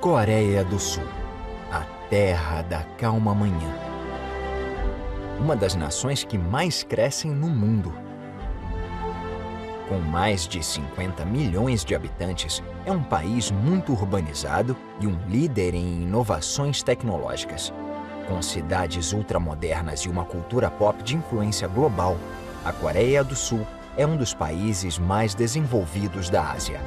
Coreia do Sul, a terra da calma manhã. Uma das nações que mais crescem no mundo. Com mais de 50 milhões de habitantes, é um país muito urbanizado e um líder em inovações tecnológicas. Com cidades ultramodernas e uma cultura pop de influência global, a Coreia do Sul é um dos países mais desenvolvidos da Ásia.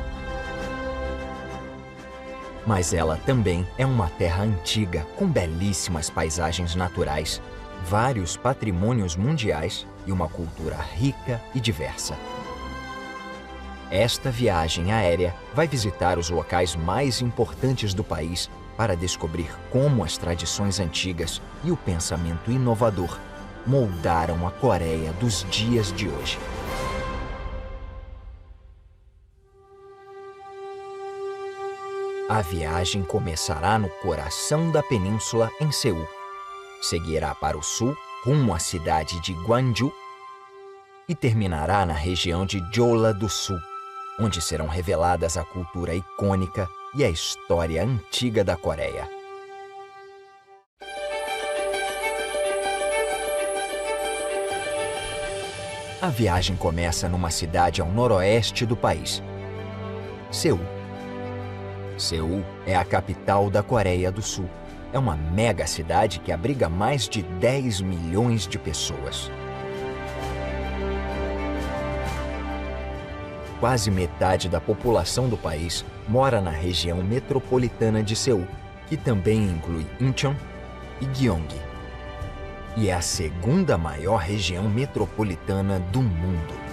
Mas ela também é uma terra antiga, com belíssimas paisagens naturais, vários patrimônios mundiais e uma cultura rica e diversa. Esta viagem aérea vai visitar os locais mais importantes do país para descobrir como as tradições antigas e o pensamento inovador moldaram a Coreia dos dias de hoje. A viagem começará no coração da península, em Seul. Seguirá para o sul, rumo à cidade de Gwangju, e terminará na região de Jeolla do Sul, onde serão reveladas a cultura icônica e a história antiga da Coreia. A viagem começa numa cidade ao noroeste do país, Seul. Seul é a capital da Coreia do Sul. É uma mega cidade que abriga mais de 10 milhões de pessoas. Quase metade da população do país mora na região metropolitana de Seul, que também inclui Incheon e Gyeonggi. E é a segunda maior região metropolitana do mundo.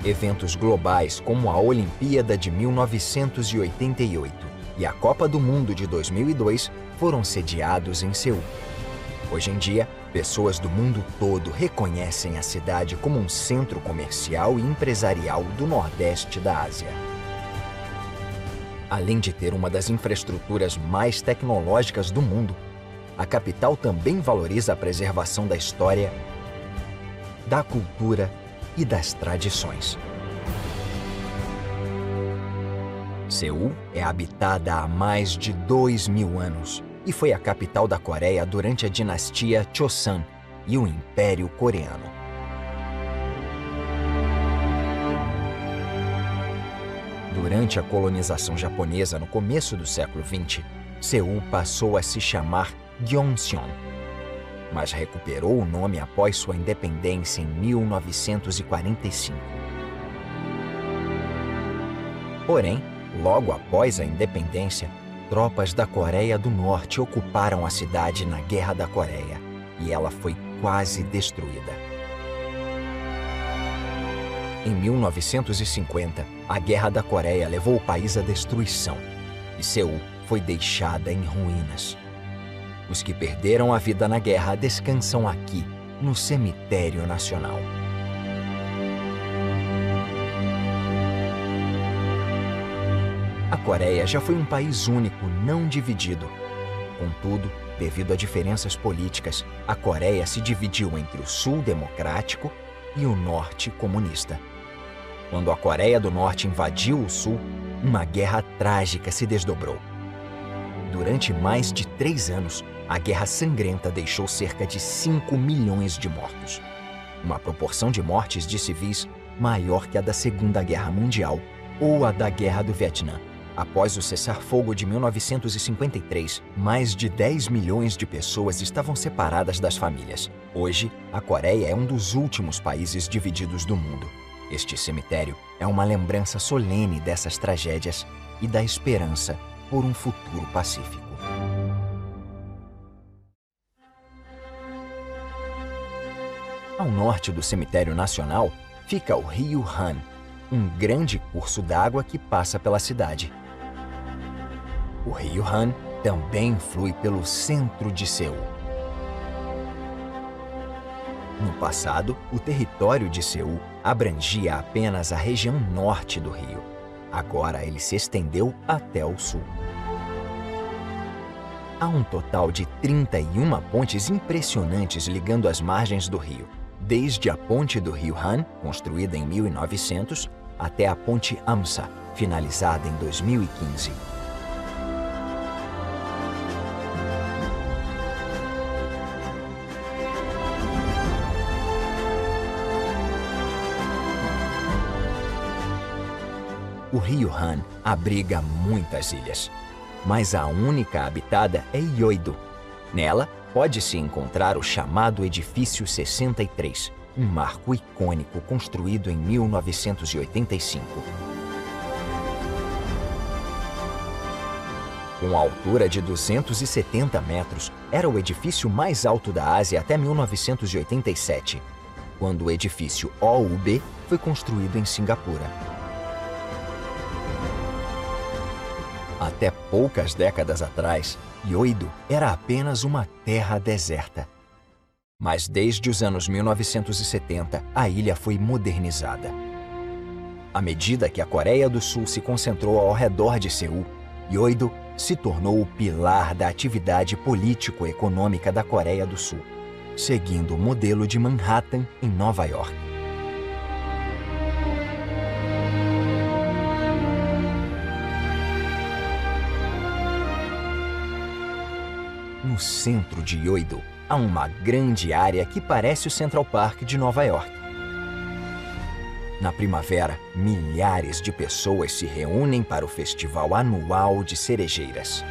Eventos globais como a Olimpíada de 1988 e a Copa do Mundo de 2002 foram sediados em Seul. Hoje em dia, pessoas do mundo todo reconhecem a cidade como um centro comercial e empresarial do Nordeste da Ásia. Além de ter uma das infraestruturas mais tecnológicas do mundo, a capital também valoriza a preservação da história, da cultura e das tradições. Seul é habitada há mais de 2.000 anos e foi a capital da Coreia durante a dinastia Chosun e o Império Coreano. Durante a colonização japonesa no começo do século XX, Seul passou a se chamar Gyeongseong, mas recuperou o nome após sua independência em 1945. Porém, logo após a independência, tropas da Coreia do Norte ocuparam a cidade na Guerra da Coreia e ela foi quase destruída. Em 1950, a Guerra da Coreia levou o país à destruição e Seul foi deixada em ruínas. Os que perderam a vida na guerra descansam aqui, no Cemitério Nacional. A Coreia já foi um país único, não dividido. Contudo, devido a diferenças políticas, a Coreia se dividiu entre o Sul democrático e o Norte comunista. Quando a Coreia do Norte invadiu o Sul, uma guerra trágica se desdobrou. Durante mais de 3 anos, a Guerra Sangrenta deixou cerca de 5 milhões de mortos. Uma proporção de mortes de civis maior que a da Segunda Guerra Mundial ou a da Guerra do Vietnã. Após o cessar-fogo de 1953, mais de 10 milhões de pessoas estavam separadas das famílias. Hoje, a Coreia é um dos últimos países divididos do mundo. Este cemitério é uma lembrança solene dessas tragédias e da esperança por um futuro pacífico. Ao norte do Cemitério Nacional fica o Rio Han, um grande curso d'água que passa pela cidade. O Rio Han também flui pelo centro de Seul. No passado, o território de Seul abrangia apenas a região norte do rio. Agora ele se estendeu até o sul. Há um total de 31 pontes impressionantes ligando as margens do rio, desde a ponte do Rio Han, construída em 1900, até a Ponte Amsa, finalizada em 2015. O rio Han abriga muitas ilhas, mas a única habitada é Yeouido. Nela, pode-se encontrar o chamado Edifício 63, um marco icônico construído em 1985. Com a altura de 270 metros, era o edifício mais alto da Ásia até 1987, quando o edifício OUB foi construído em Singapura. Até poucas décadas atrás, Yeouido era apenas uma terra deserta. Mas desde os anos 1970, a ilha foi modernizada. À medida que a Coreia do Sul se concentrou ao redor de Seul, Yeouido se tornou o pilar da atividade político-econômica da Coreia do Sul, seguindo o modelo de Manhattan, em Nova York. No centro de Yeouido, há uma grande área que parece o Central Park de Nova York. Na primavera, milhares de pessoas se reúnem para o festival anual de cerejeiras.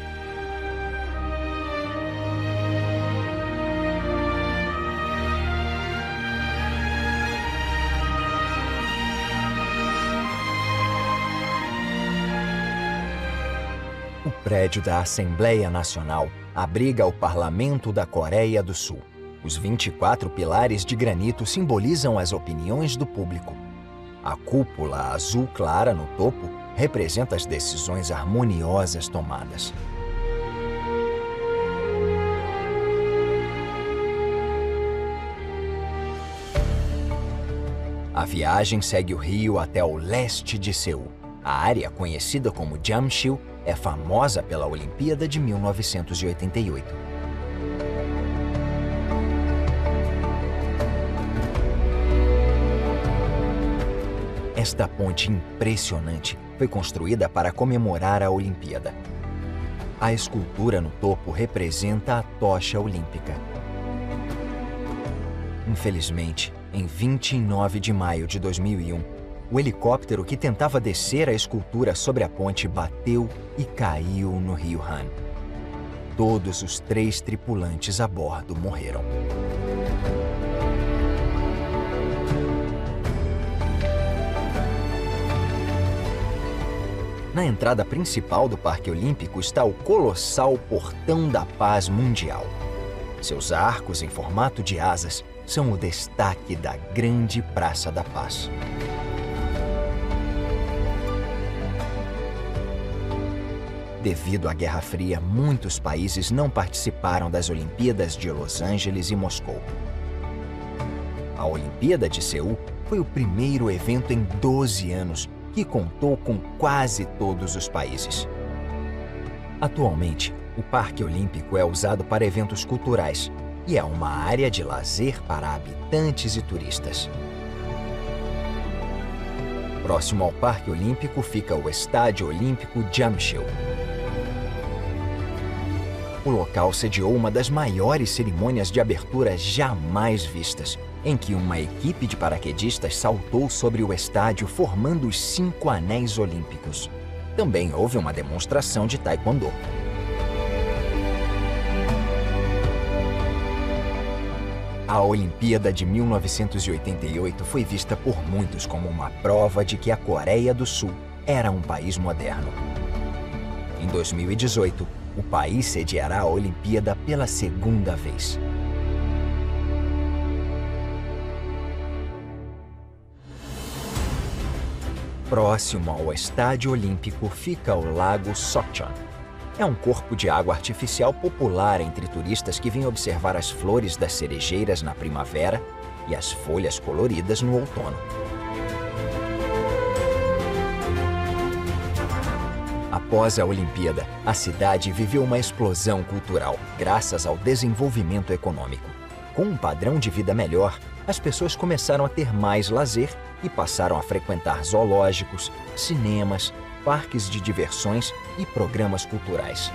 O prédio da Assembleia Nacional abriga o Parlamento da Coreia do Sul. Os 24 pilares de granito simbolizam as opiniões do público. A cúpula azul clara no topo representa as decisões harmoniosas tomadas. A viagem segue o rio até o leste de Seul. A área, conhecida como Jamsil, é famosa pela Olimpíada de 1988. Esta ponte impressionante foi construída para comemorar a Olimpíada. A escultura no topo representa a tocha olímpica. Infelizmente, em 29 de maio de 2001, o helicóptero que tentava descer a escultura sobre a ponte bateu e caiu no rio Han. Todos os 3 tripulantes a bordo morreram. Na entrada principal do Parque Olímpico está o colossal Portão da Paz Mundial. Seus arcos em formato de asas são o destaque da grande Praça da Paz. Devido à Guerra Fria, muitos países não participaram das Olimpíadas de Los Angeles e Moscou. A Olimpíada de Seul foi o primeiro evento em 12 anos que contou com quase todos os países. Atualmente, o Parque Olímpico é usado para eventos culturais e é uma área de lazer para habitantes e turistas. Próximo ao Parque Olímpico fica o Estádio Olímpico Jamsil. O local sediou uma das maiores cerimônias de abertura jamais vistas, em que uma equipe de paraquedistas saltou sobre o estádio formando os 5 anéis olímpicos. Também houve uma demonstração de taekwondo. A Olimpíada de 1988 foi vista por muitos como uma prova de que a Coreia do Sul era um país moderno. Em 2018, o país sediará a Olimpíada pela segunda vez. Próximo ao Estádio Olímpico fica o Lago Sokchon. É um corpo de água artificial popular entre turistas que vêm observar as flores das cerejeiras na primavera e as folhas coloridas no outono. Após a Olimpíada, a cidade viveu uma explosão cultural, graças ao desenvolvimento econômico. Com um padrão de vida melhor, as pessoas começaram a ter mais lazer e passaram a frequentar zoológicos, cinemas, parques de diversões e programas culturais.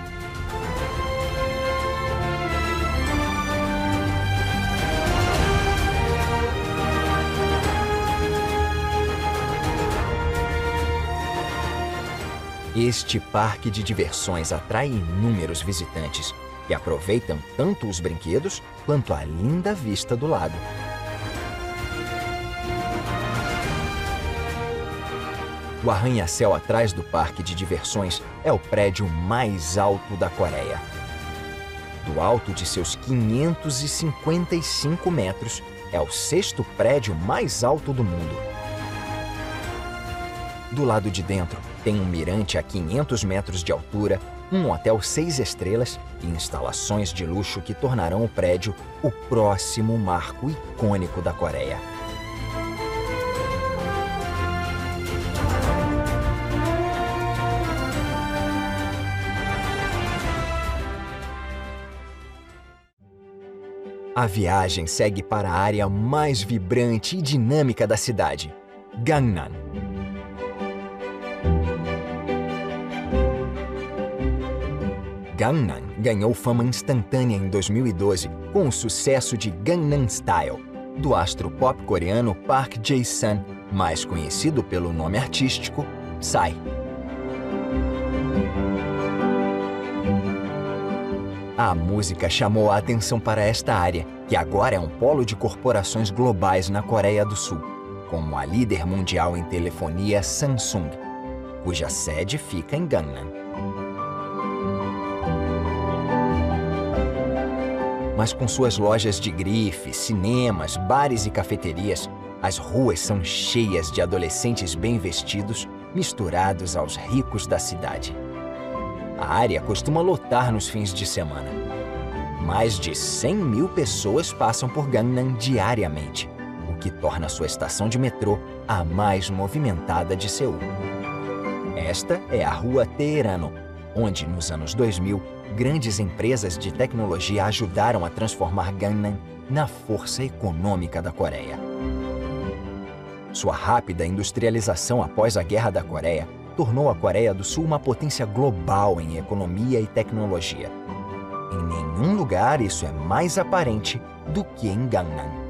Este parque de diversões atrai inúmeros visitantes que aproveitam tanto os brinquedos quanto a linda vista do lago. O arranha-céu atrás do parque de diversões é o prédio mais alto da Coreia. Do alto de seus 555 metros, é o sexto prédio mais alto do mundo. Do lado de dentro, tem um mirante a 500 metros de altura, um hotel 6 estrelas e instalações de luxo que tornarão o prédio o próximo marco icônico da Coreia. A viagem segue para a área mais vibrante e dinâmica da cidade, Gangnam. Gangnam ganhou fama instantânea em 2012 com o sucesso de Gangnam Style, do astro pop coreano Park Jae-sun, mais conhecido pelo nome artístico Psy. A música chamou a atenção para esta área, que agora é um polo de corporações globais na Coreia do Sul, como a líder mundial em telefonia Samsung, cuja sede fica em Gangnam. Mas com suas lojas de grife, cinemas, bares e cafeterias, as ruas são cheias de adolescentes bem vestidos, misturados aos ricos da cidade. A área costuma lotar nos fins de semana. Mais de 100 mil pessoas passam por Gangnam diariamente, o que torna sua estação de metrô a mais movimentada de Seul. Esta é a Rua Teherano, onde, nos anos 2000, grandes empresas de tecnologia ajudaram a transformar Gangnam na força econômica da Coreia. Sua rápida industrialização após a Guerra da Coreia tornou a Coreia do Sul uma potência global em economia e tecnologia. Em nenhum lugar isso é mais aparente do que em Gangnam.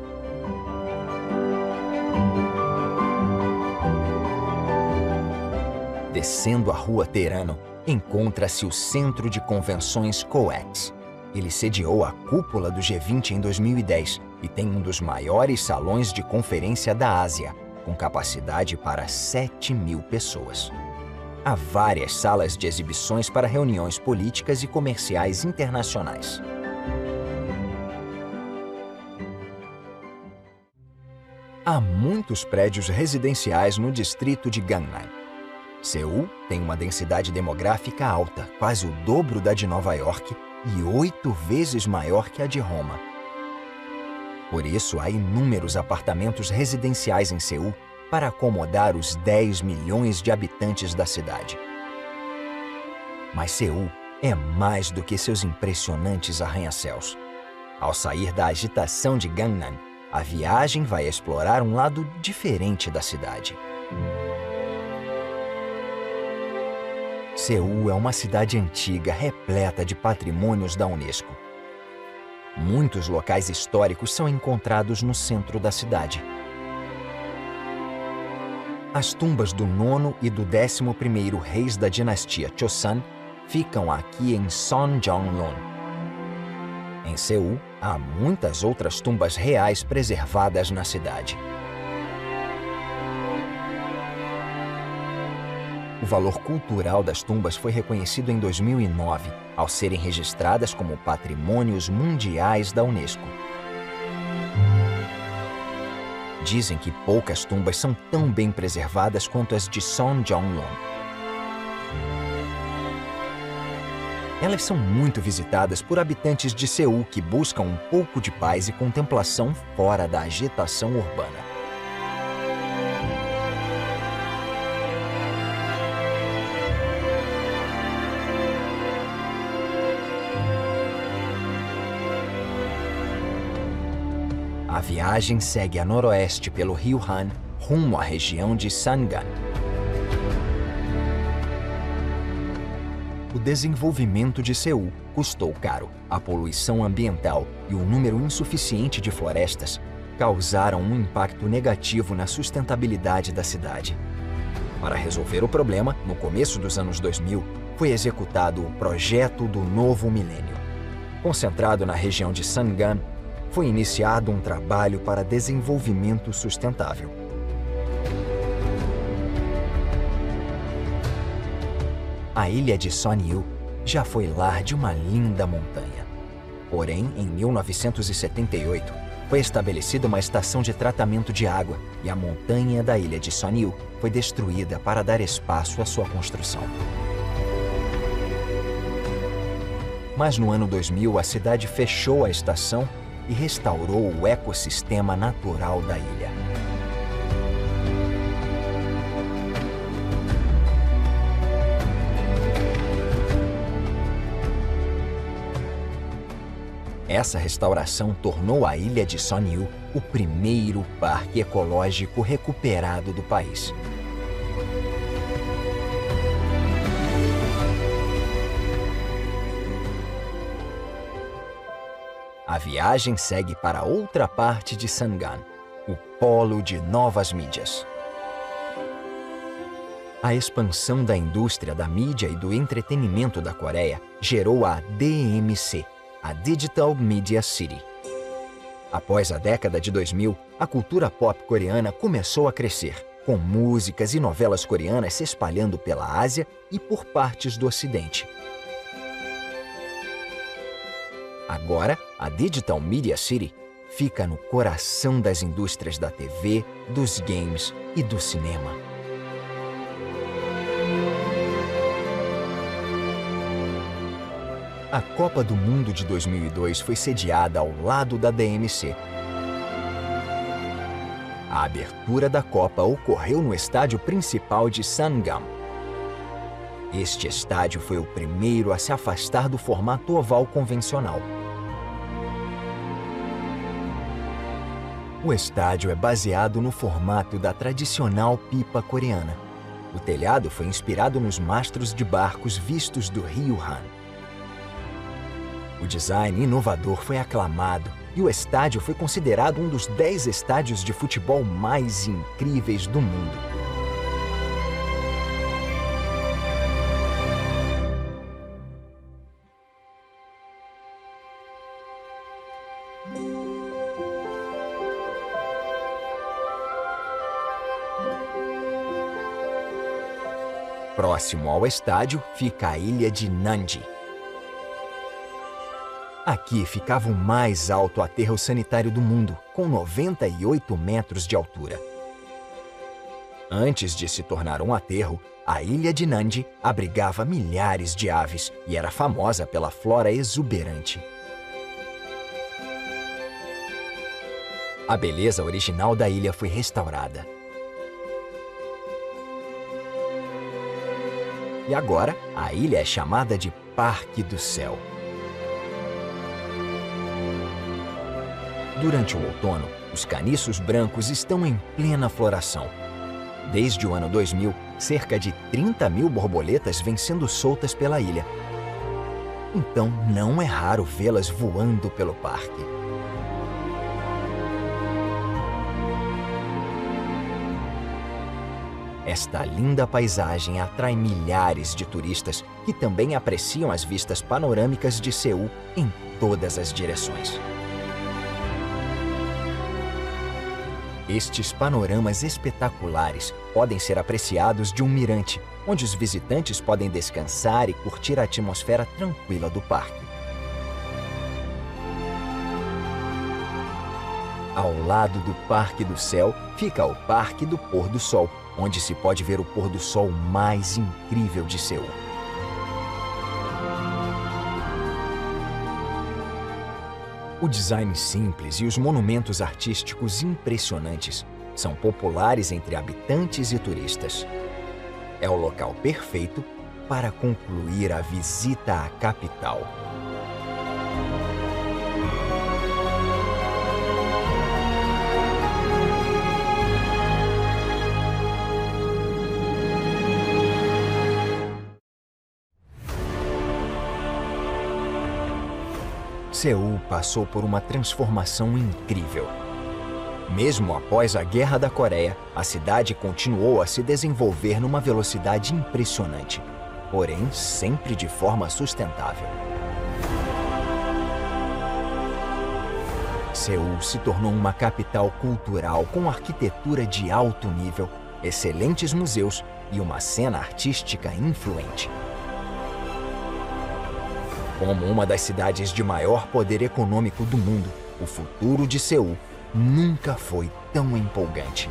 Descendo a Rua Teherano, encontra-se o Centro de Convenções COEX. Ele sediou a cúpula do G20 em 2010 e tem um dos maiores salões de conferência da Ásia, com capacidade para 7 mil pessoas. Há várias salas de exibições para reuniões políticas e comerciais internacionais. Há muitos prédios residenciais no distrito de Gangnam. Seul tem uma densidade demográfica alta, quase o dobro da de Nova York e 8 vezes maior que a de Roma. Por isso, há inúmeros apartamentos residenciais em Seul para acomodar os 10 milhões de habitantes da cidade. Mas Seul é mais do que seus impressionantes arranha-céus. Ao sair da agitação de Gangnam, a viagem vai explorar um lado diferente da cidade. Seul é uma cidade antiga, repleta de patrimônios da Unesco. Muitos locais históricos são encontrados no centro da cidade. As tumbas do 9º e do 11º reis da dinastia Joseon ficam aqui em Sonjeonlon. Em Seul, há muitas outras tumbas reais preservadas na cidade. O valor cultural das tumbas foi reconhecido em 2009, ao serem registradas como patrimônios mundiais da Unesco. Dizem que poucas tumbas são tão bem preservadas quanto as de Sonjeonlon. Elas são muito visitadas por habitantes de Seul que buscam um pouco de paz e contemplação fora da agitação urbana. A viagem segue a noroeste pelo rio Han, rumo à região de Sangan. O desenvolvimento de Seul custou caro. A poluição ambiental e o número insuficiente de florestas causaram um impacto negativo na sustentabilidade da cidade. Para resolver o problema, no começo dos anos 2000, foi executado o Projeto do Novo Milênio. Concentrado na região de Sangan, foi iniciado um trabalho para desenvolvimento sustentável. A ilha de Sonil já foi lar de uma linda montanha. Porém, em 1978, foi estabelecida uma estação de tratamento de água e a montanha da ilha de Sonil foi destruída para dar espaço à sua construção. Mas no ano 2000, a cidade fechou a estação e restaurou o ecossistema natural da ilha. Essa restauração tornou a ilha de Sonil o primeiro parque ecológico recuperado do país. A viagem segue para outra parte de Sangan, o polo de novas mídias. A expansão da indústria da mídia e do entretenimento da Coreia gerou a DMC, a Digital Media City. Após a década de 2000, a cultura pop coreana começou a crescer, com músicas e novelas coreanas se espalhando pela Ásia e por partes do Ocidente. Agora, a Digital Media City fica no coração das indústrias da TV, dos games e do cinema. A Copa do Mundo de 2002 foi sediada ao lado da DMC. A abertura da Copa ocorreu no estádio principal de Sangam. Este estádio foi o primeiro a se afastar do formato oval convencional. O estádio é baseado no formato da tradicional pipa coreana. O telhado foi inspirado nos mastros de barcos vistos do rio Han. O design inovador foi aclamado e o estádio foi considerado um dos 10 estádios de futebol mais incríveis do mundo. Próximo ao estádio fica a ilha de Nandi. Aqui ficava o mais alto aterro sanitário do mundo, com 98 metros de altura. Antes de se tornar um aterro, a ilha de Nandi abrigava milhares de aves e era famosa pela flora exuberante. A beleza original da ilha foi restaurada. E agora, a ilha é chamada de Parque do Céu. Durante o outono, os caniços brancos estão em plena floração. Desde o ano 2000, cerca de 30 mil borboletas vêm sendo soltas pela ilha. Então, não é raro vê-las voando pelo parque. Esta linda paisagem atrai milhares de turistas que também apreciam as vistas panorâmicas de Seul em todas as direções. Estes panoramas espetaculares podem ser apreciados de um mirante, onde os visitantes podem descansar e curtir a atmosfera tranquila do parque. Ao lado do Parque do Céu fica o Parque do Pôr do Sol, onde se pode ver o pôr do sol mais incrível de Seul. O design simples e os monumentos artísticos impressionantes são populares entre habitantes e turistas. É o local perfeito para concluir a visita à capital. Seul passou por uma transformação incrível. Mesmo após a Guerra da Coreia, a cidade continuou a se desenvolver numa velocidade impressionante, porém sempre de forma sustentável. Seul se tornou uma capital cultural com arquitetura de alto nível, excelentes museus e uma cena artística influente. Como uma das cidades de maior poder econômico do mundo, o futuro de Seul nunca foi tão empolgante.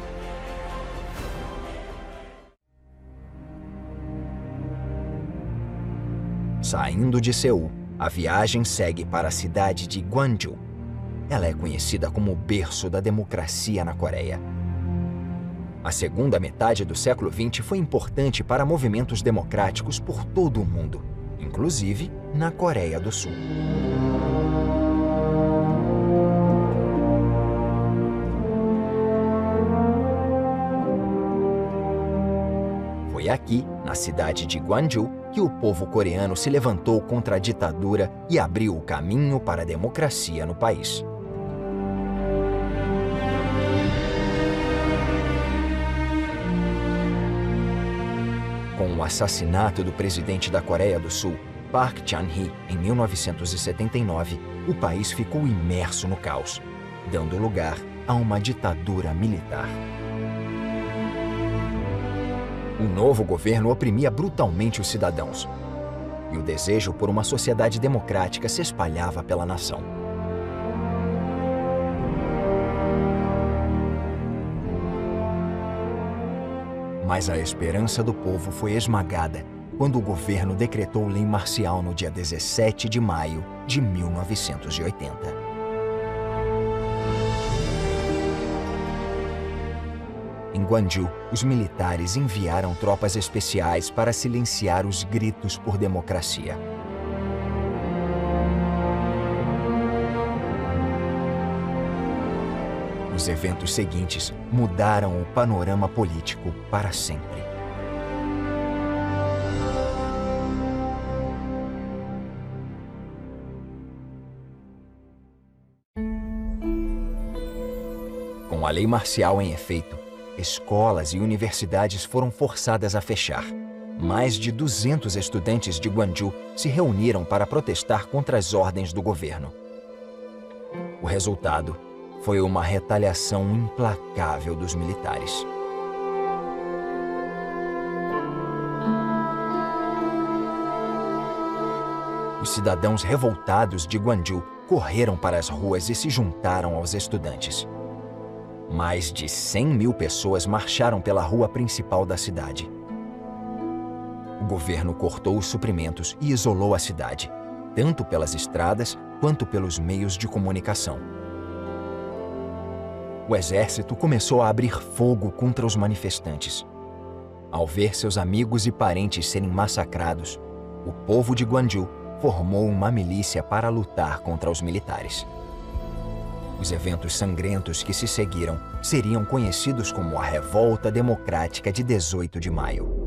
Saindo de Seul, a viagem segue para a cidade de Gwangju. Ela é conhecida como o berço da democracia na Coreia. A segunda metade do século XX foi importante para movimentos democráticos por todo o mundo, inclusive na Coreia do Sul. Foi aqui, na cidade de Gwangju, que o povo coreano se levantou contra a ditadura e abriu o caminho para a democracia no país. Com o assassinato do presidente da Coreia do Sul, Park Chung-hee, em 1979, o país ficou imerso no caos, dando lugar a uma ditadura militar. O novo governo oprimia brutalmente os cidadãos, e o desejo por uma sociedade democrática se espalhava pela nação. Mas a esperança do povo foi esmagada quando o governo decretou lei marcial no dia 17 de maio de 1980. Em Gwangju, os militares enviaram tropas especiais para silenciar os gritos por democracia. Os eventos seguintes mudaram o panorama político para sempre. Com a lei marcial em efeito, escolas e universidades foram forçadas a fechar. Mais de 200 estudantes de Gwangju se reuniram para protestar contra as ordens do governo. O resultado foi uma retaliação implacável dos militares. Os cidadãos revoltados de Gwangju correram para as ruas e se juntaram aos estudantes. Mais de 100 mil pessoas marcharam pela rua principal da cidade. O governo cortou os suprimentos e isolou a cidade, tanto pelas estradas quanto pelos meios de comunicação. O exército começou a abrir fogo contra os manifestantes. Ao ver seus amigos e parentes serem massacrados, o povo de Gwangju formou uma milícia para lutar contra os militares. Os eventos sangrentos que se seguiram seriam conhecidos como a Revolta Democrática de 18 de maio.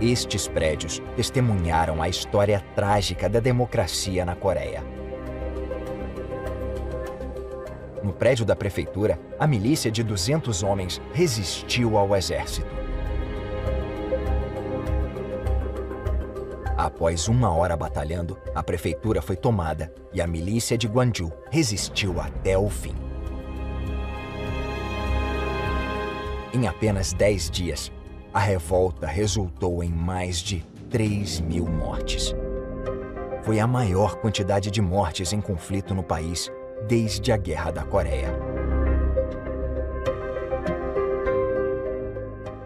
Estes prédios testemunharam a história trágica da democracia na Coreia. No prédio da prefeitura, a milícia de 200 homens resistiu ao exército. Após 1 hora batalhando, a prefeitura foi tomada e a milícia de Gwangju resistiu até o fim. Em apenas 10 dias, a revolta resultou em mais de 3.000 mortes. Foi a maior quantidade de mortes em conflito no país desde a Guerra da Coreia.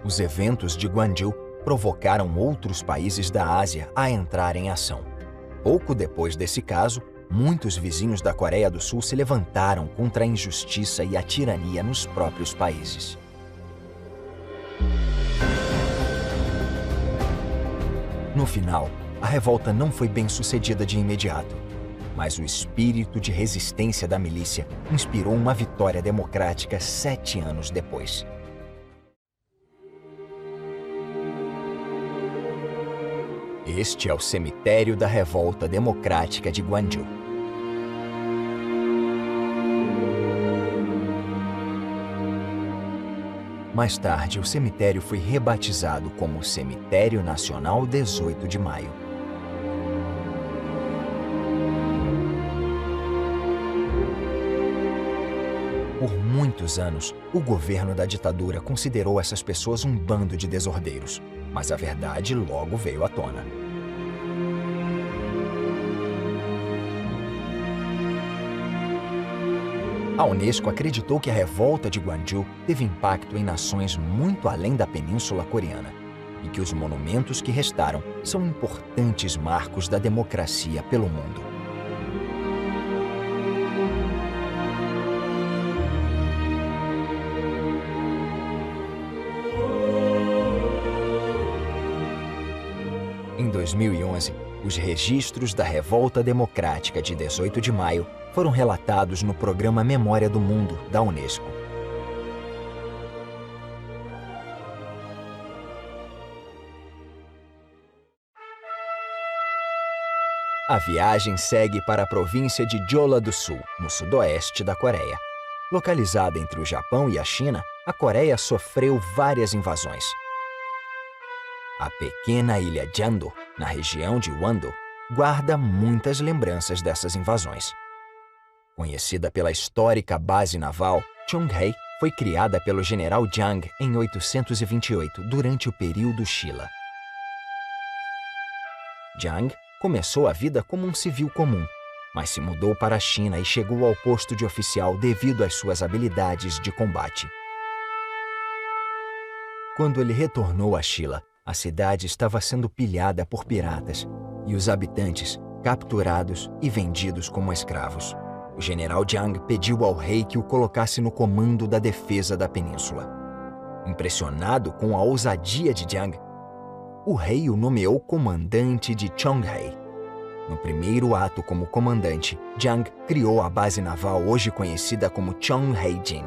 Os eventos de Gwangju provocaram outros países da Ásia a entrar em ação. Pouco depois desse caso, muitos vizinhos da Coreia do Sul se levantaram contra a injustiça e a tirania nos próprios países. No final, a revolta não foi bem sucedida de imediato, mas o espírito de resistência da milícia inspirou uma vitória democrática 7 anos depois. Este é o cemitério da Revolta Democrática de Gwangju. Mais tarde, o cemitério foi rebatizado como Cemitério Nacional 18 de Maio. Por muitos anos, o governo da ditadura considerou essas pessoas um bando de desordeiros, mas a verdade logo veio à tona. A Unesco acreditou que a revolta de Gwangju teve impacto em nações muito além da Península Coreana e que os monumentos que restaram são importantes marcos da democracia pelo mundo. Em 2011, os registros da Revolta Democrática de 18 de maio foram relatados no programa Memória do Mundo, da Unesco. A viagem segue para a província de Jeolla do Sul, no sudoeste da Coreia. Localizada entre o Japão e a China, a Coreia sofreu várias invasões. A pequena ilha Jeondo, na região de Wando, guarda muitas lembranças dessas invasões. Conhecida pela histórica base naval, Cheonghae foi criada pelo general Jang em 828, durante o período Shilla. Jang começou a vida como um civil comum, mas se mudou para a China e chegou ao posto de oficial devido às suas habilidades de combate. Quando ele retornou a Shilla, a cidade estava sendo pilhada por piratas e os habitantes capturados e vendidos como escravos. O general Jang pediu ao rei que o colocasse no comando da defesa da península. Impressionado com a ousadia de Jang, o rei o nomeou comandante de Cheonghae. No primeiro ato como comandante, Jang criou a base naval hoje conhecida como Cheonghae-jin.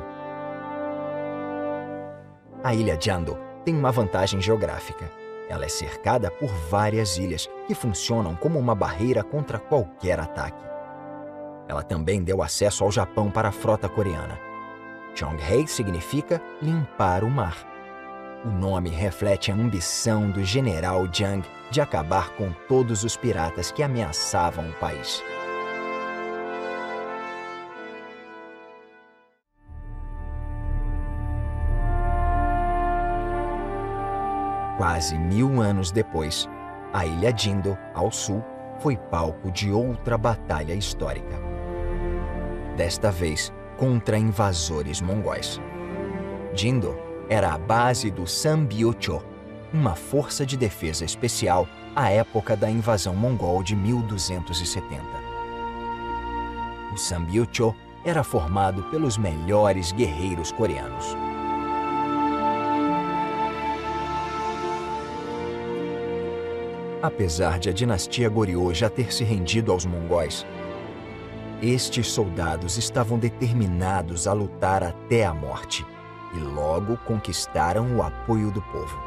A ilha Jeondo tem uma vantagem geográfica. Ela é cercada por várias ilhas que funcionam como uma barreira contra qualquer ataque. Ela também deu acesso ao Japão para a frota coreana. Cheonghae significa limpar o mar. O nome reflete a ambição do general Jang de acabar com todos os piratas que ameaçavam o país. Quase 1000 anos depois, a ilha Jindo, ao sul, foi palco de outra batalha histórica. Desta vez, contra invasores mongóis. Jindo era a base do Sambyeocho, uma força de defesa especial à época da invasão mongol de 1270. O Sambyeocho era formado pelos melhores guerreiros coreanos. Apesar de a dinastia Goryeo já ter se rendido aos mongóis, estes soldados estavam determinados a lutar até a morte e logo conquistaram o apoio do povo.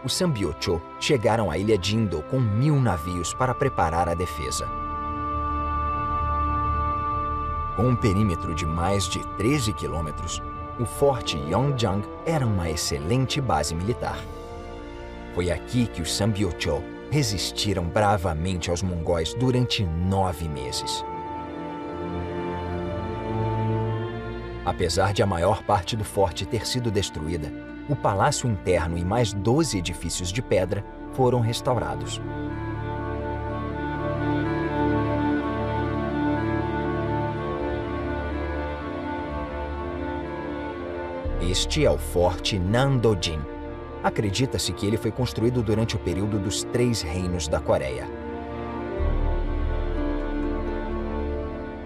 Os Sambyeocho chegaram à ilha Jindo com 1000 navios para preparar a defesa. Com um perímetro de mais de 13 quilômetros, o forte Yeongjang era uma excelente base militar. Foi aqui que os Sambyeocho resistiram bravamente aos mongóis durante 9 meses. Apesar de a maior parte do forte ter sido destruída, o palácio interno e mais 12 edifícios de pedra foram restaurados. Este é o Forte Namdojin. Acredita-se que ele foi construído durante o período dos 3 reinos da Coreia.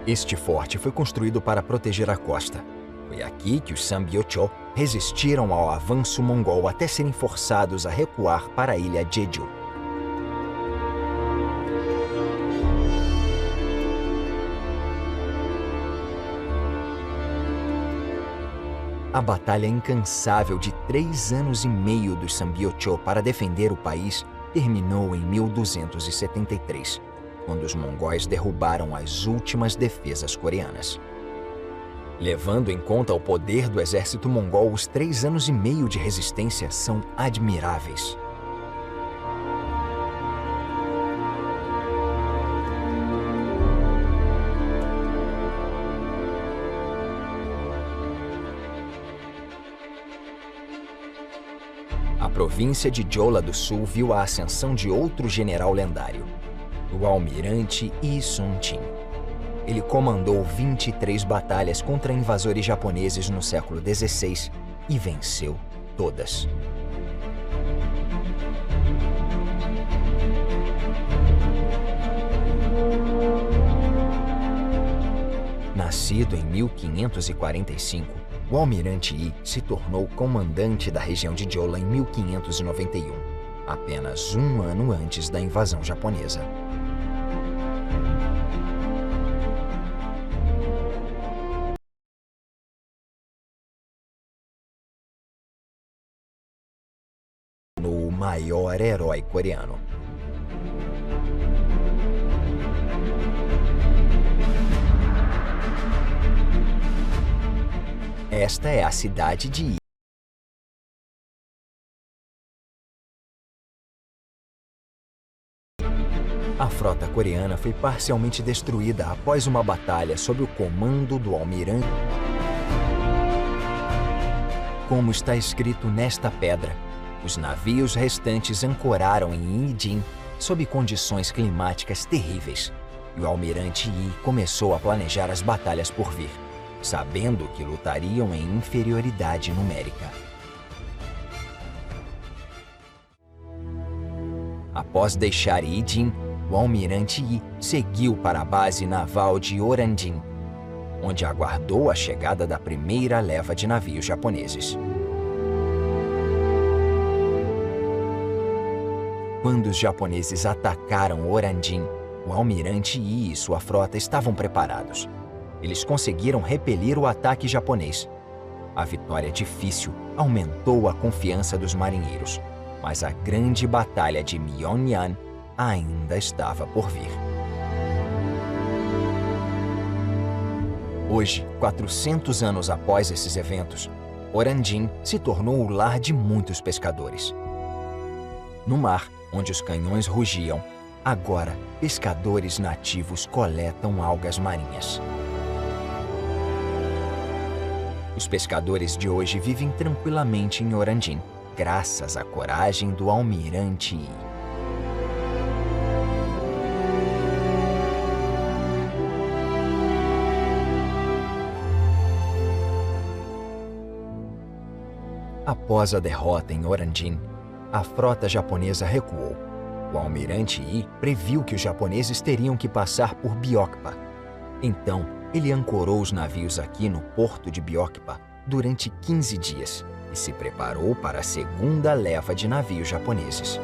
Este forte foi construído para proteger a costa. Foi aqui que os Sambyeocho resistiram ao avanço mongol até serem forçados a recuar para a ilha Jeju. A batalha incansável de 3 anos e meio dos Sambyeocho para defender o país terminou em 1273, quando os mongóis derrubaram as últimas defesas coreanas. Levando em conta o poder do exército mongol, os 3 anos e meio de resistência são admiráveis. A província de Jeolla do Sul viu a ascensão de outro general lendário, o almirante Yi Sun-tin. Ele comandou 23 batalhas contra invasores japoneses no século XVI e venceu todas. Nascido em 1545, o almirante Yi se tornou comandante da região de Jeolla em 1591, apenas um ano antes da invasão japonesa. O maior herói coreano. Esta é a cidade de Yi. A frota coreana foi parcialmente destruída após uma batalha sob o comando do almirante. Como está escrito nesta pedra, os navios restantes ancoraram em Yijin sob condições climáticas terríveis, e o almirante Yi começou a planejar as batalhas por vir, sabendo que lutariam em inferioridade numérica. Após deixar Yijin, o almirante Yi seguiu para a base naval de Oranjin, onde aguardou a chegada da primeira leva de navios japoneses. Quando os japoneses atacaram Oranjin, o almirante Yi e sua frota estavam preparados. Eles conseguiram repelir o ataque japonês. A vitória difícil aumentou a confiança dos marinheiros, mas a grande batalha de Myeongnyang ainda estava por vir. Hoje, 400 anos após esses eventos, Oranjin se tornou o lar de muitos pescadores. No mar, onde os canhões rugiam, agora pescadores nativos coletam algas marinhas. Os pescadores de hoje vivem tranquilamente em Oranjin, graças à coragem do almirante Yi. Após a derrota em Oranjin, a frota japonesa recuou. O almirante Yi previu que os japoneses teriam que passar por Byokpa. Então, ele ancorou os navios aqui no porto de Byokpa durante 15 dias e se preparou para a segunda leva de navios japoneses.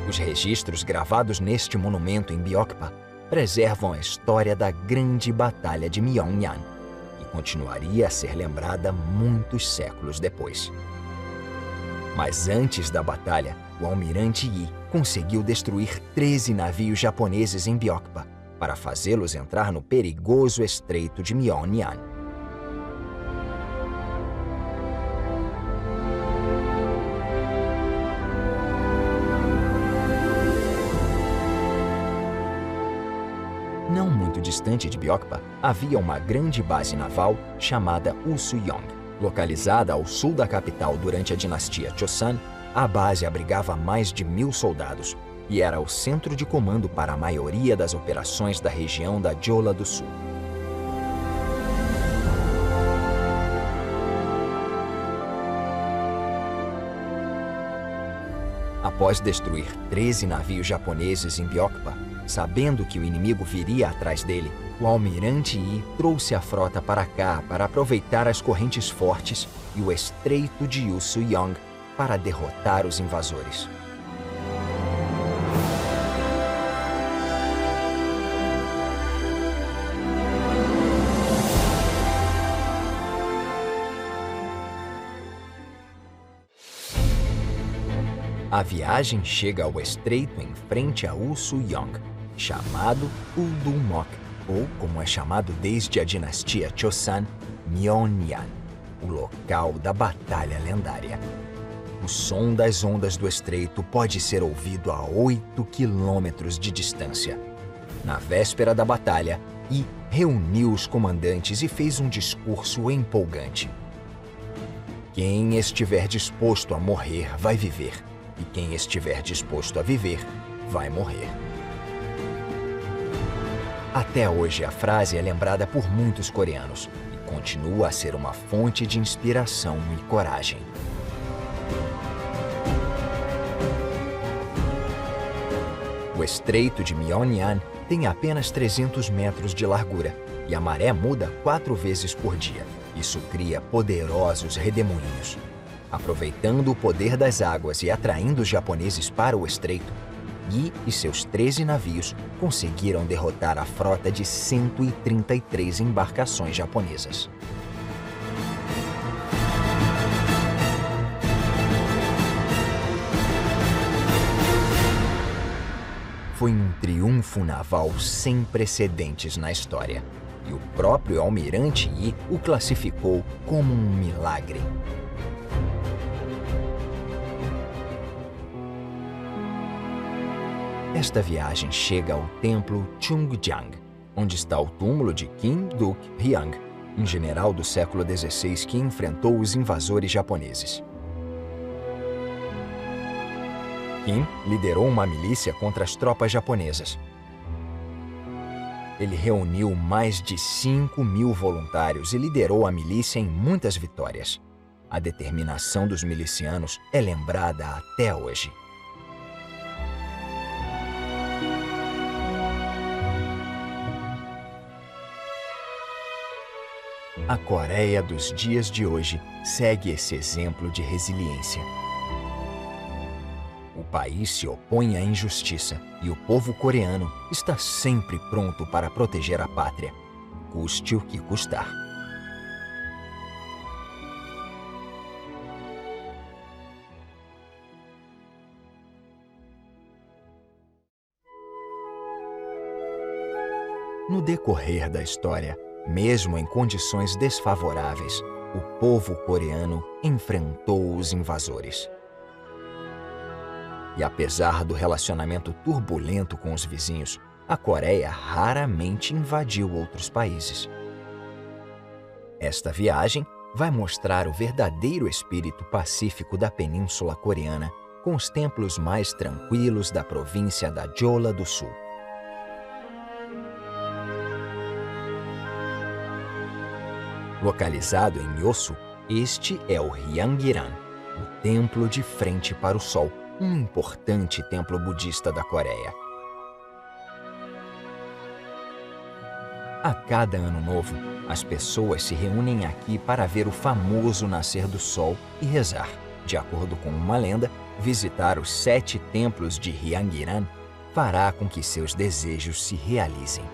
Os registros gravados neste monumento em Byokpa preservam a história da grande batalha de Myeongnyang, que continuaria a ser lembrada muitos séculos depois. Mas antes da batalha, o almirante Yi conseguiu destruir 13 navios japoneses em Byokpa para fazê-los entrar no perigoso estreito de Myeongnyang. Não muito distante de Byokpa, havia uma grande base naval chamada Usuyong. Localizada ao sul da capital durante a dinastia Joseon, a base abrigava mais de 1000 soldados e era o centro de comando para a maioria das operações da região da Jeolla do Sul. Após destruir 13 navios japoneses em Byokpa, sabendo que o inimigo viria atrás dele, o almirante Yi trouxe a frota para cá para aproveitar as correntes fortes e o estreito de Usuyong para derrotar os invasores. A viagem chega ao estreito em frente a Usu-yong, chamado Uldumok, ou como é chamado desde a dinastia Chosun, Myeonjan, o local da batalha lendária. O som das ondas do estreito pode ser ouvido a 8 quilômetros de distância. Na véspera da batalha, Yi reuniu os comandantes e fez um discurso empolgante. Quem estiver disposto a morrer vai viver, e quem estiver disposto a viver vai morrer. Até hoje, a frase é lembrada por muitos coreanos e continua a ser uma fonte de inspiração e coragem. O estreito de Myeonjan tem apenas 300 metros de largura e a maré muda 4 vezes por dia. Isso cria poderosos redemoinhos. Aproveitando o poder das águas e atraindo os japoneses para o estreito, Yi e seus 13 navios conseguiram derrotar a frota de 133 embarcações japonesas. Foi um triunfo naval sem precedentes na história, e o próprio almirante Yi o classificou como um milagre. Esta viagem chega ao templo Chungjang, onde está o túmulo de Kim Duk-hyang, um general do século XVI que enfrentou os invasores japoneses. Kim liderou uma milícia contra as tropas japonesas. Ele reuniu mais de 5.000 voluntários e liderou a milícia em muitas vitórias. A determinação dos milicianos é lembrada até hoje. A Coreia dos dias de hoje segue esse exemplo de resiliência. O país se opõe à injustiça e o povo coreano está sempre pronto para proteger a pátria, custe o que custar. No decorrer da história, mesmo em condições desfavoráveis, o povo coreano enfrentou os invasores. E apesar do relacionamento turbulento com os vizinhos, a Coreia raramente invadiu outros países. Esta viagem vai mostrar o verdadeiro espírito pacífico da Península Coreana, com os templos mais tranquilos da província da Jeolla do Sul. Localizado em Yeosu, este é o Hyangiran, o templo de frente para o sol, um importante templo budista da Coreia. A cada ano novo, as pessoas se reúnem aqui para ver o famoso nascer do sol e rezar. De acordo com uma lenda, visitar os 7 templos de Hyangiran fará com que seus desejos se realizem.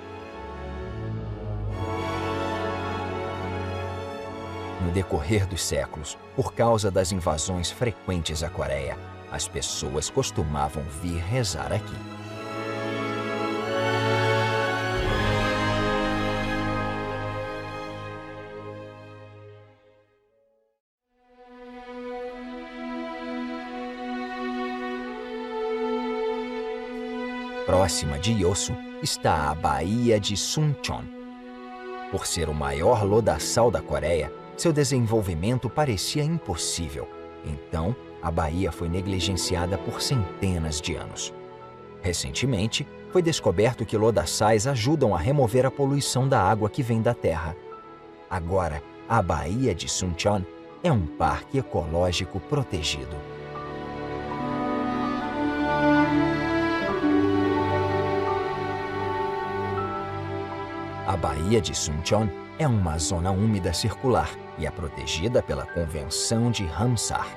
No decorrer dos séculos, por causa das invasões frequentes à Coreia, as pessoas costumavam vir rezar aqui. Próxima de Yeosu está a Baía de Suncheon. Por ser o maior lodaçal da Coreia, seu desenvolvimento parecia impossível. Então, a baía foi negligenciada por centenas de anos. Recentemente, foi descoberto que lodaçais ajudam a remover a poluição da água que vem da terra. Agora, a Baía de Suncheon é um parque ecológico protegido. A Baía de Suncheon é uma zona úmida circular e é protegida pela Convenção de Ramsar.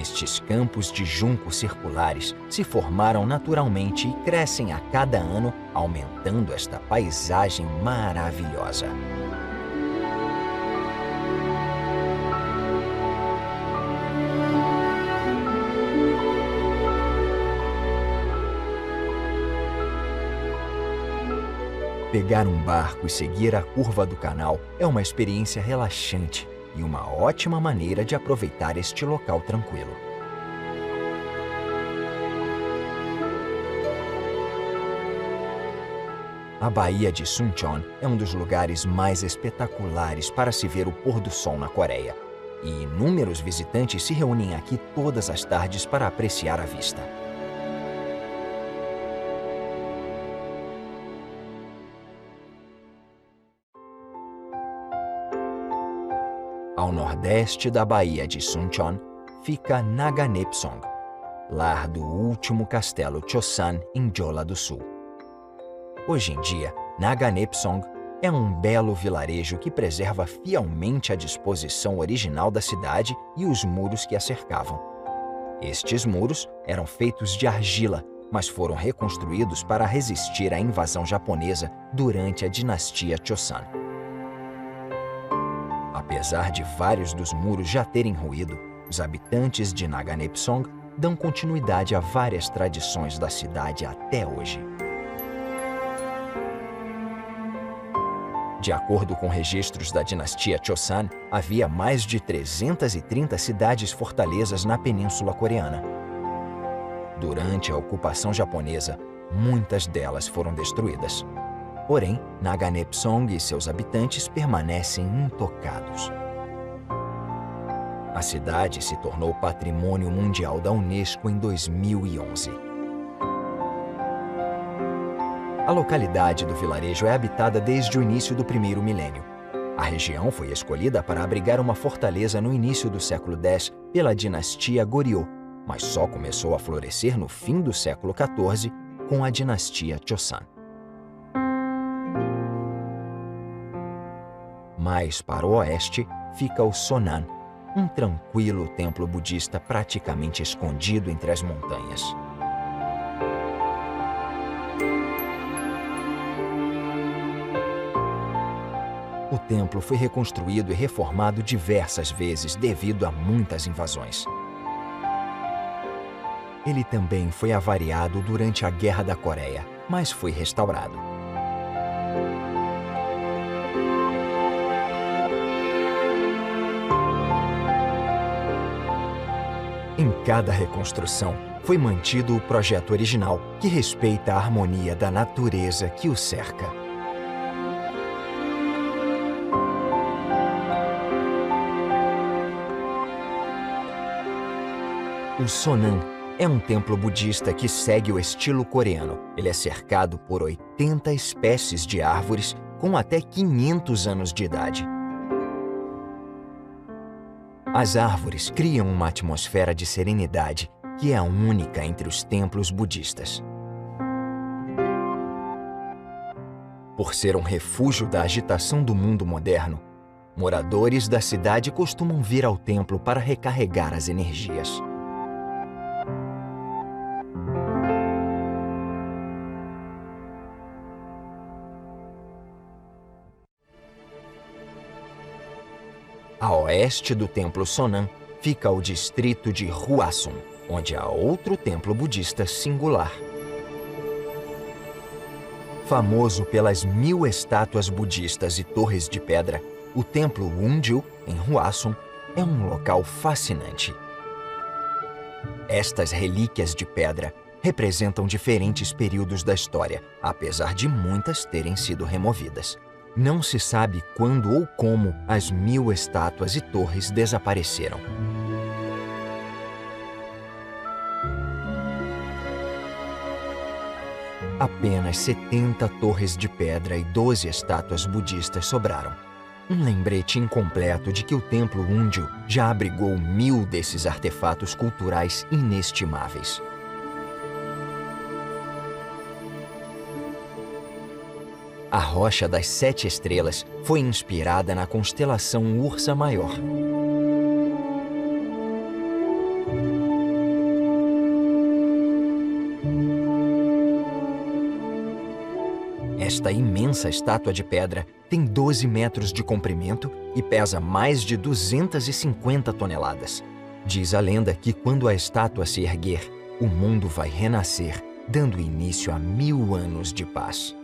Estes campos de junco circulares se formaram naturalmente e crescem a cada ano, aumentando esta paisagem maravilhosa. Pegar um barco e seguir a curva do canal é uma experiência relaxante e uma ótima maneira de aproveitar este local tranquilo. A Baía de Suncheon é um dos lugares mais espetaculares para se ver o pôr do sol na Coreia, e inúmeros visitantes se reúnem aqui todas as tardes para apreciar a vista. Ao nordeste da Baía de Suncheon fica Naganepsong, lar do último castelo Chosun em Jeolla do Sul. Hoje em dia, Naganepsong é um belo vilarejo que preserva fielmente a disposição original da cidade e os muros que a cercavam. Estes muros eram feitos de argila, mas foram reconstruídos para resistir à invasão japonesa durante a dinastia Chosun. Apesar de vários dos muros já terem ruído, os habitantes de Naganepsong dão continuidade a várias tradições da cidade até hoje. De acordo com registros da dinastia Chosun, havia mais de 330 cidades-fortalezas na Península Coreana. Durante a ocupação japonesa, muitas delas foram destruídas. Porém, Naganepsong e seus habitantes permanecem intocados. A cidade se tornou Patrimônio Mundial da Unesco em 2011. A localidade do vilarejo é habitada desde o início do primeiro milênio. A região foi escolhida para abrigar uma fortaleza no início do século X pela dinastia Goryeo, mas só começou a florescer no fim do século XIV com a dinastia Chosun. Mais para o oeste fica o Sonan, um tranquilo templo budista praticamente escondido entre as montanhas. O templo foi reconstruído e reformado diversas vezes devido a muitas invasões. Ele também foi avariado durante a Guerra da Coreia, mas foi restaurado. Em cada reconstrução, foi mantido o projeto original, que respeita a harmonia da natureza que o cerca. O Sonan é um templo budista que segue o estilo coreano. Ele é cercado por 80 espécies de árvores com até 500 anos de idade. As árvores criam uma atmosfera de serenidade que é a única entre os templos budistas. Por ser um refúgio da agitação do mundo moderno, moradores da cidade costumam vir ao templo para recarregar as energias. A oeste do templo Sonan fica o distrito de Hwasun, onde há outro templo budista singular. Famoso pelas 1000 estátuas budistas e torres de pedra, o templo Wonju, em Hwasun, é um local fascinante. Estas relíquias de pedra representam diferentes períodos da história, apesar de muitas terem sido removidas. Não se sabe quando ou como as 1000 estátuas e torres desapareceram. Apenas 70 torres de pedra e 12 estátuas budistas sobraram. Um lembrete incompleto de que o templo Wonju já abrigou 1000 desses artefatos culturais inestimáveis. A Rocha das 7 Estrelas foi inspirada na constelação Ursa Maior. Esta imensa estátua de pedra tem 12 metros de comprimento e pesa mais de 250 toneladas. Diz a lenda que quando a estátua se erguer, o mundo vai renascer, dando início a 1000 anos de paz.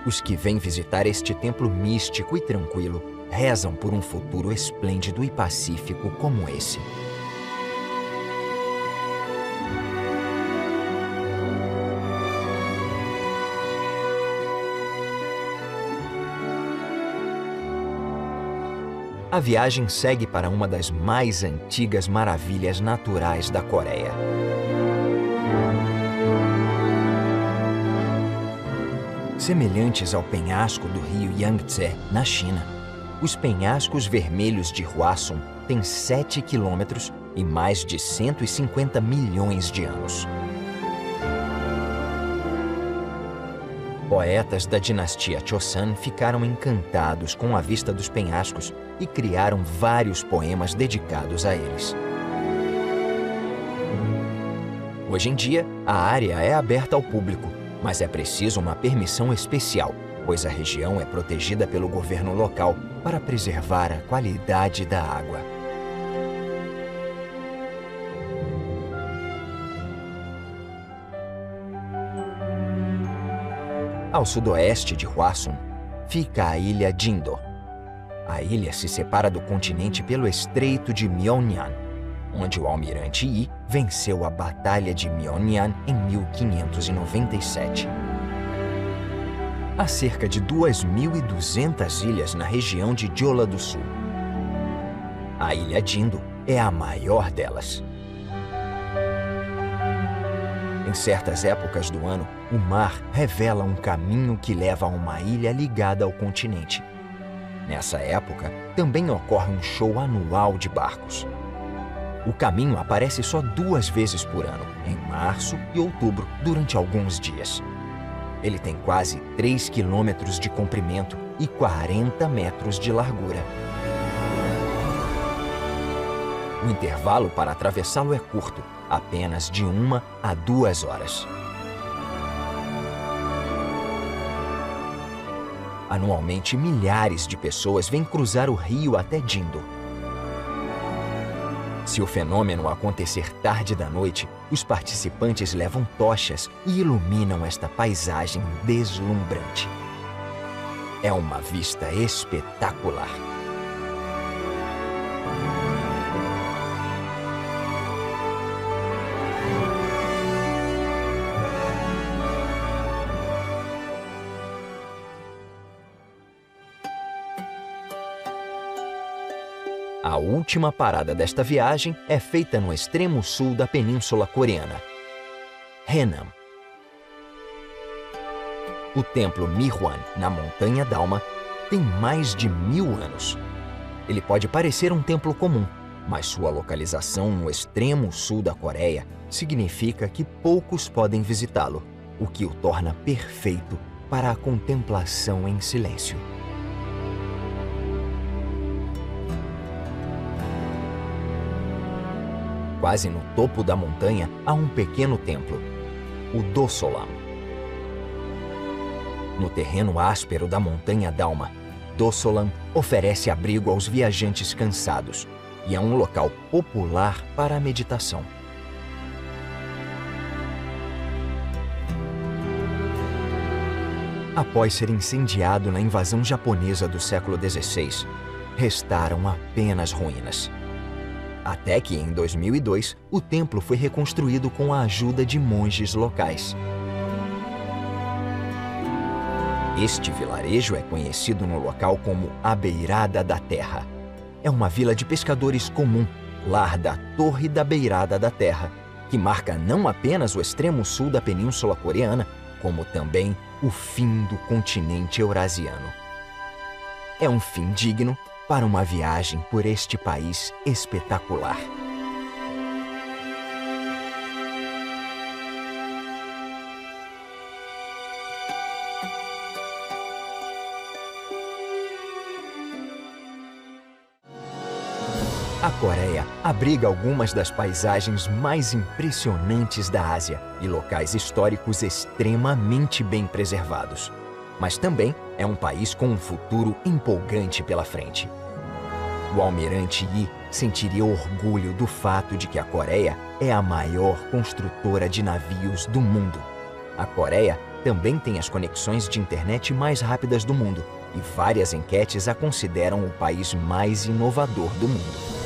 Os que vêm visitar este templo místico e tranquilo rezam por um futuro esplêndido e pacífico como esse. A viagem segue para uma das mais antigas maravilhas naturais da Coreia. Semelhantes ao penhasco do rio Yangtze, na China, os penhascos vermelhos de Hwasun têm 7 quilômetros e mais de 150 milhões de anos. Poetas da dinastia Chosun ficaram encantados com a vista dos penhascos e criaram vários poemas dedicados a eles. Hoje em dia, a área é aberta ao público, mas é preciso uma permissão especial, pois a região é protegida pelo governo local para preservar a qualidade da água. Ao sudoeste de Hwasun, fica a ilha Jindo. A ilha se separa do continente pelo Estreito de Myeongnyang, onde o almirante Yi venceu a Batalha de Myeongnyang em 1597. Há cerca de 2.200 ilhas na região de Jeolla do Sul. A ilha Jindo é a maior delas. Em certas épocas do ano, o mar revela um caminho que leva a uma ilha ligada ao continente. Nessa época, também ocorre um show anual de barcos. O caminho aparece só 2 vezes por ano, em março e outubro, durante alguns dias. Ele tem quase 3 quilômetros de comprimento e 40 metros de largura. O intervalo para atravessá-lo é curto, apenas de 1 a 2 horas. Anualmente, milhares de pessoas vêm cruzar o rio até Jindo. Se o fenômeno acontecer tarde da noite, os participantes levam tochas e iluminam esta paisagem deslumbrante. É uma vista espetacular. A última parada desta viagem é feita no extremo sul da Península Coreana, Haenam. O templo Mihwan, na montanha Dalma, tem mais de 1000 anos. Ele pode parecer um templo comum, mas sua localização no extremo sul da Coreia significa que poucos podem visitá-lo, o que o torna perfeito para a contemplação em silêncio. Quase no topo da montanha há um pequeno templo, o Dosolam. No terreno áspero da montanha Dalma, Dosolam oferece abrigo aos viajantes cansados e é um local popular para a meditação. Após ser incendiado na invasão japonesa do século XVI, restaram apenas ruínas. Até que, em 2002, o templo foi reconstruído com a ajuda de monges locais. Este vilarejo é conhecido no local como a Beirada da Terra. É uma vila de pescadores comum, lar da Torre da Beirada da Terra, que marca não apenas o extremo sul da Península Coreana, como também o fim do continente eurasiano. É um fim digno para uma viagem por este país espetacular. A Coreia abriga algumas das paisagens mais impressionantes da Ásia e locais históricos extremamente bem preservados. Mas também é um país com um futuro empolgante pela frente. O almirante Yi sentiria orgulho do fato de que a Coreia é a maior construtora de navios do mundo. A Coreia também tem as conexões de internet mais rápidas do mundo e várias enquetes a consideram o país mais inovador do mundo.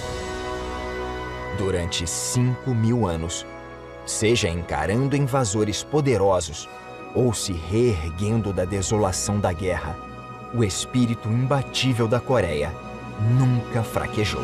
Durante 5.000 anos, seja encarando invasores poderosos ou se reerguendo da desolação da guerra, o espírito imbatível da Coreia nunca fraquejou.